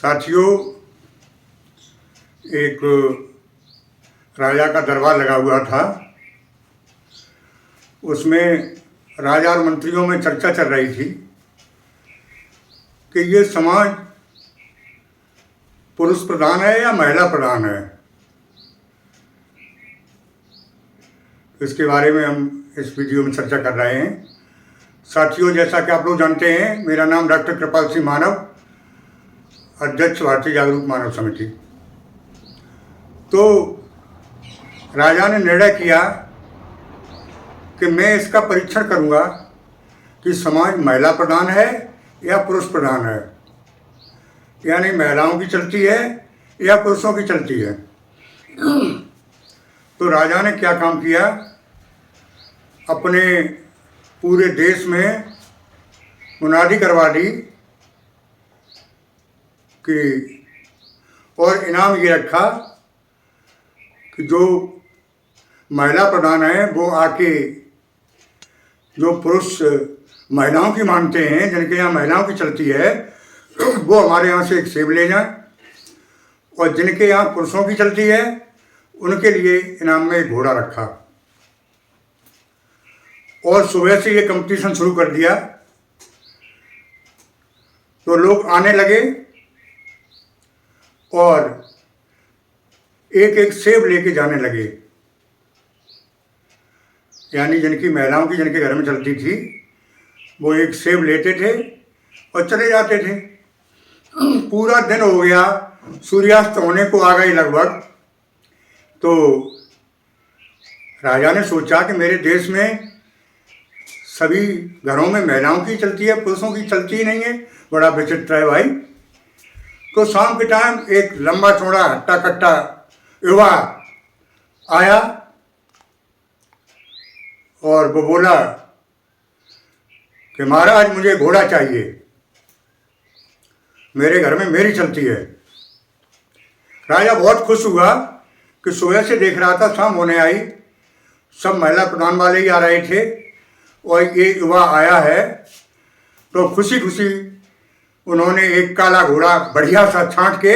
साथियों, एक राजा का दरबार लगा हुआ था। उसमें राजा और मंत्रियों में चर्चा चल रही थी कि ये समाज पुरुष प्रधान है या महिला प्रधान है। इसके बारे में हम इस वीडियो में चर्चा कर रहे हैं। साथियों, जैसा कि आप लोग जानते हैं, मेरा नाम डॉक्टर कृपाल सिंह मानव, अध्यक्ष भारतीय जागरूक मानव समिति। तो राजा ने निर्णय किया कि मैं इसका परीक्षण करूंगा कि समाज महिला प्रधान है या पुरुष प्रधान है, यानी महिलाओं की चलती है या पुरुषों की चलती है। तो राजा ने क्या काम किया, अपने पूरे देश में मुनादी करवा दी कि और इनाम ये रखा कि जो महिला प्रधान है वो आके जो पुरुष महिलाओं की मानते हैं, जिनके यहाँ महिलाओं की चलती है, वो हमारे यहाँ से एक सेब ले जाए, और जिनके यहाँ पुरुषों की चलती है उनके लिए इनाम में एक घोड़ा रखा। और सुबह से ये कंपटीशन शुरू कर दिया। तो लोग आने लगे और एक एक सेब लेके जाने लगे, यानी जिनकी महिलाओं की जिनके घर में चलती थी वो एक सेब लेते थे और चले जाते थे। पूरा दिन हो गया, सूर्यास्त होने को आ गई लगभग। तो राजा ने सोचा कि मेरे देश में सभी घरों में महिलाओं की चलती है, पुरुषों की चलती ही नहीं है, बड़ा विचित्र है भाई। तो शाम के टाइम एक लंबा चौड़ा हट्टा कट्टा युवा आया और वो बोला कि महाराज, मुझे घोड़ा चाहिए, मेरे घर में मेरी चलती है। राजा बहुत खुश हुआ कि सुबह से देख रहा था, शाम होने आई, सब महिला प्रधान वाले ही आ रहे थे और ये युवा आया है। तो खुशी खुशी उन्होंने एक काला घोड़ा बढ़िया सा छांट के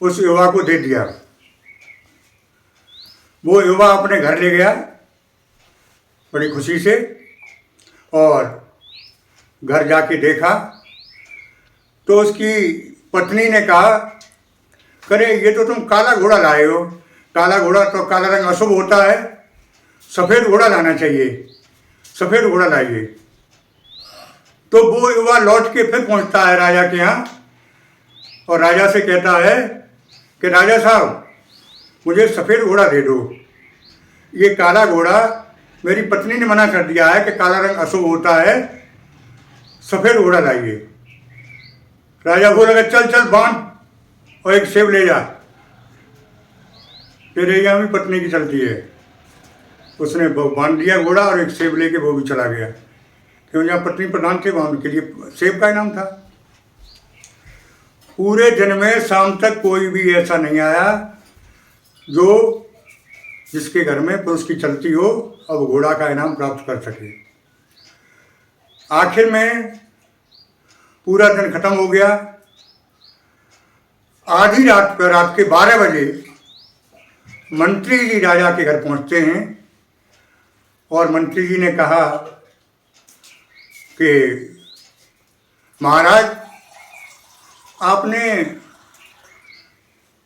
उस युवा को दे दिया। वो युवा अपने घर ले गया बड़ी खुशी से, और घर जाके देखा तो उसकी पत्नी ने कहा, अरे ये तो तुम काला घोड़ा लाए हो, काला घोड़ा तो काला रंग अशुभ होता है, सफ़ेद घोड़ा लाना चाहिए, सफ़ेद घोड़ा लाइए। तो वो युवा लौट के फिर पहुंचता है राजा के यहाँ और राजा से कहता है कि राजा साहब, मुझे सफ़ेद घोड़ा दे दो, ये काला घोड़ा मेरी पत्नी ने मना कर दिया है कि काला रंग अशुभ होता है, सफ़ेद घोड़ा लाइए। राजा बोला, चल चल बांध और एक सेब ले जा, तेरे यहाँ भी पत्नी की चलती है। उसने बांध दिया घोड़ा और एक सेब लेके वो भी चला गया, क्यों जहाँ पत्नी प्रधान थे वहाँ उनके लिए सेब का इनाम था। पूरे दिन में शाम तक कोई भी ऐसा नहीं आया जो जिसके घर में पुरुष की चलती हो और वो घोड़ा का इनाम प्राप्त कर सके। आखिर में पूरा दिन खत्म हो गया। आधी रात पर, रात के 12 बजे मंत्री जी राजा के घर पहुंचते हैं और मंत्री जी ने कहा कि महाराज, आपने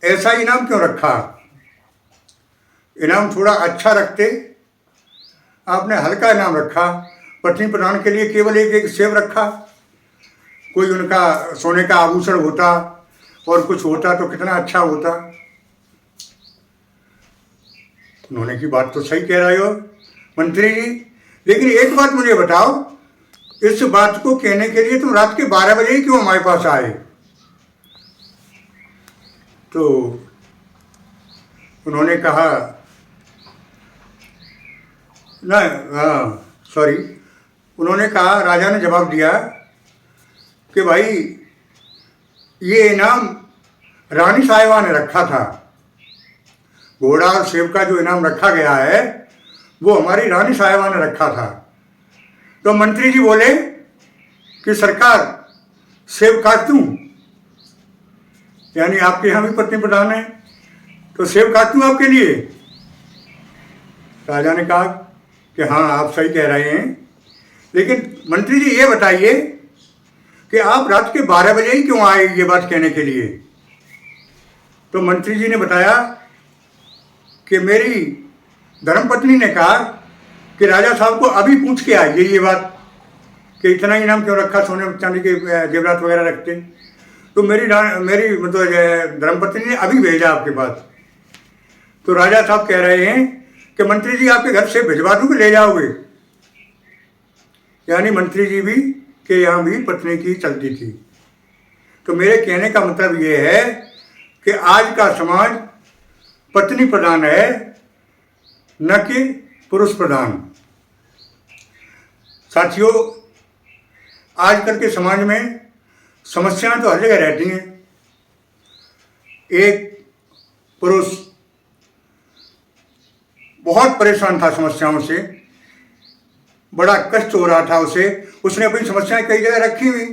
ऐसा इनाम क्यों रखा, इनाम थोड़ा अच्छा रखते, आपने हल्का इनाम रखा। पत्नी प्रधान के लिए केवल एक एक सेब रखा, कोई उनका सोने का आभूषण होता और कुछ होता तो कितना अच्छा होता। उन्होंने की बात तो सही कह रहे हो मंत्री जी, लेकिन एक बात मुझे बताओ, इस बात को कहने के लिए तुम रात के 12 बजे ही क्यों हमारे पास आए। तो उन्होंने कहा, उन्होंने कहा, राजा ने जवाब दिया कि भाई, ये इनाम रानी साहिबा ने रखा था, घोड़ा और सेब का जो इनाम रखा गया है वो हमारी रानी साहिबा ने रखा था। तो मंत्री जी बोले कि सरकार, सेब काट दूं। यानी आपके यहाँ भी पत्नी प्रधान है, तो सेब काटूं आपके लिए? राजा ने कहा कि हाँ, आप सही कह रहे हैं, लेकिन मंत्री जी ये बताइए कि आप रात के 12 बजे ही क्यों आए ये बात कहने के लिए? तो मंत्री जी ने बताया कि मेरी धर्मपत्नी ने कहा कि राजा साहब को अभी पूछ के आइए ये बात कि इतना ही नाम क्यों रखा, सोने चांदी के जेवरात वगैरह रखते। तो मेरी मतलब धर्मपत्नी ने अभी भेजा आपके पास। तो राजा साहब कह रहे हैं कि मंत्री जी आपके घर से भिजवा दूँ कि ले जाओगे? यानी मंत्री जी भी के यहाँ भी पत्नी की चलती थी। तो मेरे कहने का मतलब ये है कि आज का समाज पत्नी प्रधान है, न कि पुरुष प्रधान। साथियों, आजकल के समाज में समस्याएं तो हर जगह रहती हैं। एक पुरुष बहुत परेशान था समस्याओं से, बड़ा कष्ट हो रहा था उसे, उसने अपनी समस्याएं कई जगह रखी हुई,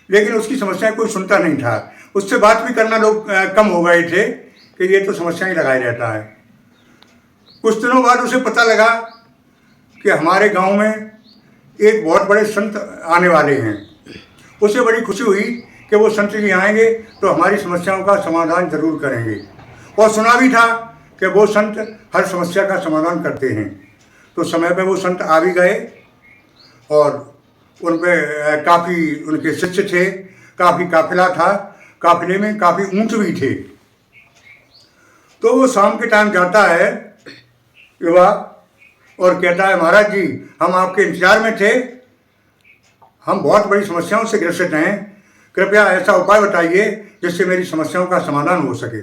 लेकिन उसकी समस्याएं कोई सुनता नहीं था। उससे बात भी करना लोग कम हो गए थे कि ये तो समस्याएं लगाए रहता है। कुछ दिनों बाद उसे पता लगा कि हमारे गांव में एक बहुत बड़े संत आने वाले हैं। उसे बड़ी खुशी हुई कि वो संत जी आएंगे तो हमारी समस्याओं का समाधान जरूर करेंगे, और सुना भी था कि वो संत हर समस्या का समाधान करते हैं। तो समय पे वो संत आ भी गए और उन पे काफ़ी उनके शिष्य थे, काफ़ी काफिला था, काफिले में काफ़ी ऊंट भी थे। तो वो शाम के टाइम जाता है युवा और कहता है, महाराज जी, हम आपके इंतजार में थे, हम बहुत बड़ी समस्याओं से ग्रसित हैं, कृपया ऐसा उपाय बताइए जिससे मेरी समस्याओं का समाधान हो सके।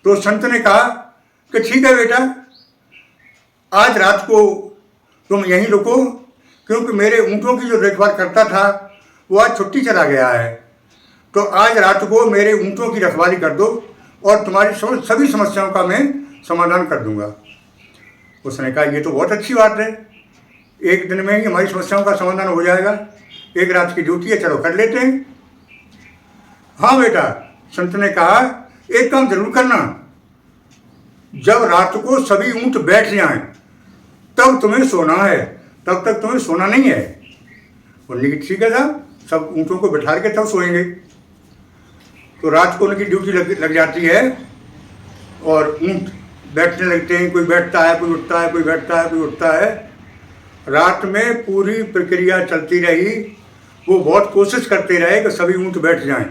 तो संत ने कहा कि ठीक है बेटा, आज रात को तुम यहीं रुको, क्योंकि मेरे ऊँटों की जो देखभाल करता था वो आज छुट्टी चला गया है। तो आज रात को मेरे ऊँटों की रखवाली कर दो और तुम्हारी सभी समस्याओं का मैं समाधान कर दूंगा। उसने कहा ये तो बहुत अच्छी बात है, एक दिन में ही हमारी समस्याओं का समाधान हो जाएगा, एक रात की ड्यूटी है, चलो कर लेते हैं। हाँ बेटा, संत ने कहा एक काम जरूर करना, जब रात को सभी ऊँट बैठ जाएं तब तुम्हें सोना है, तब तक तुम्हें सोना नहीं है। बोलने की ठीक है साहब, सब ऊँटों को बैठा के तब सोएंगे। तो रात को उनकी ड्यूटी लग जाती है और ऊँट बैठने लगते हैं, कोई बैठता है, कोई उठता है, कोई बैठता है, कोई उठता है। रात में पूरी प्रक्रिया चलती रही। वो बहुत कोशिश करते रहे कि सभी ऊँट बैठ जाएं,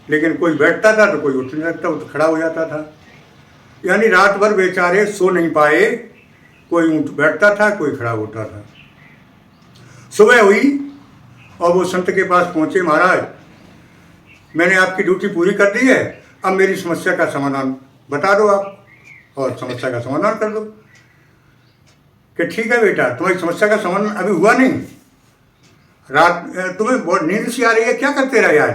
लेकिन कोई बैठता था तो कोई उठ नहीं सकता, वो तो खड़ा हो जाता था। यानी रात भर बेचारे सो नहीं पाए, कोई ऊँट बैठता था, कोई खड़ा होता था। सुबह हुई और वो संत के पास पहुँचे, महाराज मैंने आपकी ड्यूटी पूरी कर दी है, अब मेरी समस्या का समाधान बता दो आप, और समस्या का समाधान कर दो। कि ठीक है बेटा, तुम्हारी समस्या का समाधान अभी हुआ नहीं, रात तुम्हें बहुत नींद सी आ रही है, क्या करते रहे आज?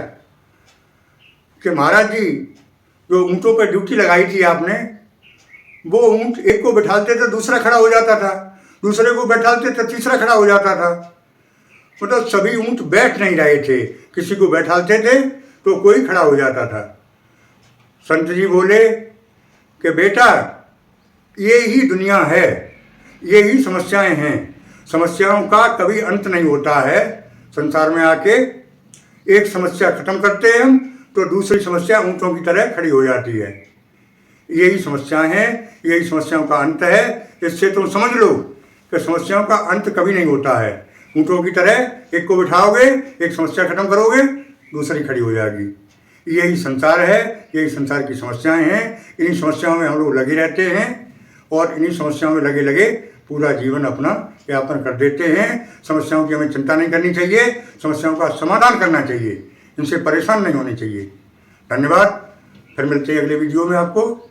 कि महाराज जी, जो ऊँटों पर ड्यूटी लगाई थी आपने, वो ऊँट एक को बैठालते थे दूसरा खड़ा हो जाता था, दूसरे को बैठालते थे तीसरा खड़ा हो जाता था। मतलब सभी ऊँट बैठ नहीं रहे थे, किसी को बैठालते थे तो कोई खड़ा हो जाता था। संत जी बोले कि बेटा, ये ही दुनिया है, ये ही समस्याएं हैं, समस्याओं का कभी अंत नहीं होता है। संसार में आके एक समस्या खत्म करते हैं हम तो दूसरी समस्या ऊँटों की तरह खड़ी हो जाती है। यही समस्याएं हैं, यही समस्याओं का अंत है। इससे तुम समझ लो कि समस्याओं का अंत कभी नहीं होता है। ऊँटों की तरह एक को बिठाओगे, एक समस्या खत्म करोगे, दूसरी खड़ी हो जाएगी। यही संसार है, यही संसार की समस्याएं हैं। इन्हीं समस्याओं में हम लोग लगे रहते हैं और इन्हीं समस्याओं में लगे लगे पूरा जीवन अपना यापन कर देते हैं। समस्याओं की हमें चिंता नहीं करनी चाहिए, समस्याओं का समाधान करना चाहिए, इनसे परेशान नहीं होनी चाहिए। धन्यवाद, फिर मिलते हैं अगले वीडियो में आपको।